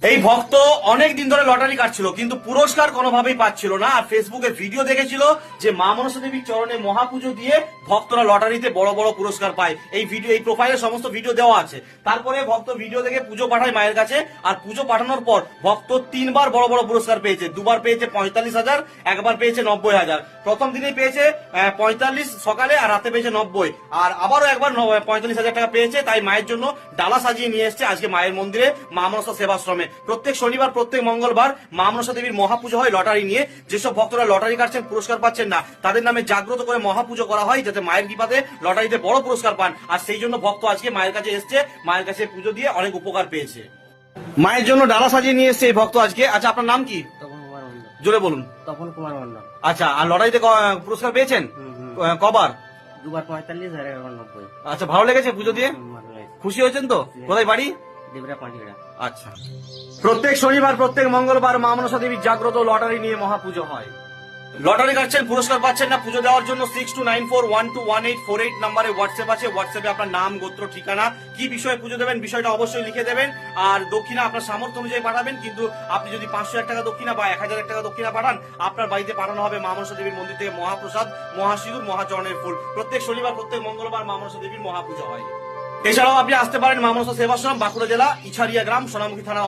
এই ভক্ত অনেক দিন ধরে লটারি কাটছিল কিন্তু পুরস্কার কোনোভাবেই পাচ্ছিল না। আর ফেসবুকে ভিডিও দেখেছিল যে মা মনসা দেবীর চরণে মহাপুজো দিয়ে ভক্তরা লটারিতে বড় বড় পুরস্কার পায়। এই প্রোফাইলে সমস্ত ভিডিও দেওয়া আছে। তারপরে ভক্ত ভিডিও দেখে পুজো পাঠায় মায়ের কাছে, আর পুজো পাঠানোর পর ভক্ত 3বার বড় বড় পুরস্কার পেয়েছে। 2বার পেয়েছে 45,000, একবার পেয়েছে 90,000। প্রথম দিনে পেয়েছে 45 সকালে, আর রাতে পেয়েছে 90, আর আবারও একবার 45,000 টাকা পেয়েছে। তাই মায়ের জন্য ডালা সাজিয়ে নিয়ে এসছে আজকে মায়ের মন্দিরে মা মনসা সেবাশ্রমে। প্রত্যেক শনিবার প্রত্যেক মঙ্গলবার মা মনসা দেবীর মহাপুজো হয় লটারি নিয়ে। যেসব ভক্তরা লটারি কাটছেন পুরস্কার পাচ্ছেন না, তাদের নামে জাগ্রত করে মহাপুজো করা হয় যাতে মায়ের কৃপাতে লটারিতে বড় পুরস্কার পান। আর সেই জন্য ভক্ত আজকে মায়ের কাছে এসছে, মায়ের কাছে পুজো দিয়ে অনেক উপকার পেয়েছে। মায়ের জন্য ডালা সাজিয়ে নিয়ে এসছে এই ভক্ত আজকে। আচ্ছা, আপনার নাম কি? তপন কুমার মন্ডল। জোরে বলুন। তপন কুমার মন্ডল। আচ্ছা, আর লটারিতে পুরস্কার পেয়েছেন কবার? 2বার 45 আর 1বার 90। আচ্ছা, ভালো লেগেছে পুজো দিয়ে? ভালো লাগছে। খুশি হয়েছেন তো? কোথায় বাড়ি? দেবরা পাঁচগড়া। আচ্ছা, প্রত্যেক শনিবার প্রত্যেক মঙ্গলবার মা মনসা দেবীর জাগ্রত লটারি নিয়ে মহাপুজো হয়। লটারি কাটছেন, পুরস্কার পাচ্ছেন না, পুজো দেওয়ার জন্য 6294121848 নাম্বারে হোয়াটসঅ্যাপ আছে। হোয়াটসঅ্যাপে আপনার নাম, গোত্র, ঠিকানা, কি বিষয়ে পুজো দেবেন বিষয়টা অবশ্যই লিখে দেবেন। আর দক্ষিণা আপনার সামর্থ্য অনুযায়ী পাঠাবেন। কিন্তু আপনি যদি 501 টাকা দক্ষিণা বা 1000 টাকা দক্ষিণা পাঠান, আপনার বাড়িতে পাঠানো হবে মা মনসা দেবীর মন্দির থেকে মহাপ্রসাদ, মহাসিঁদুর, মহাচরণের ফুল। প্রত্যেক শনিবার প্রত্যেক মঙ্গলবার মা মনসা দেবীর মহাপুজো হয়। এছাড়াও আপনি আসতে পারেন মা মনসা সেবাশ্রম, বাঁকুড়া জেলা, ইছারিয়া গ্রাম, সোনামুখী থানা।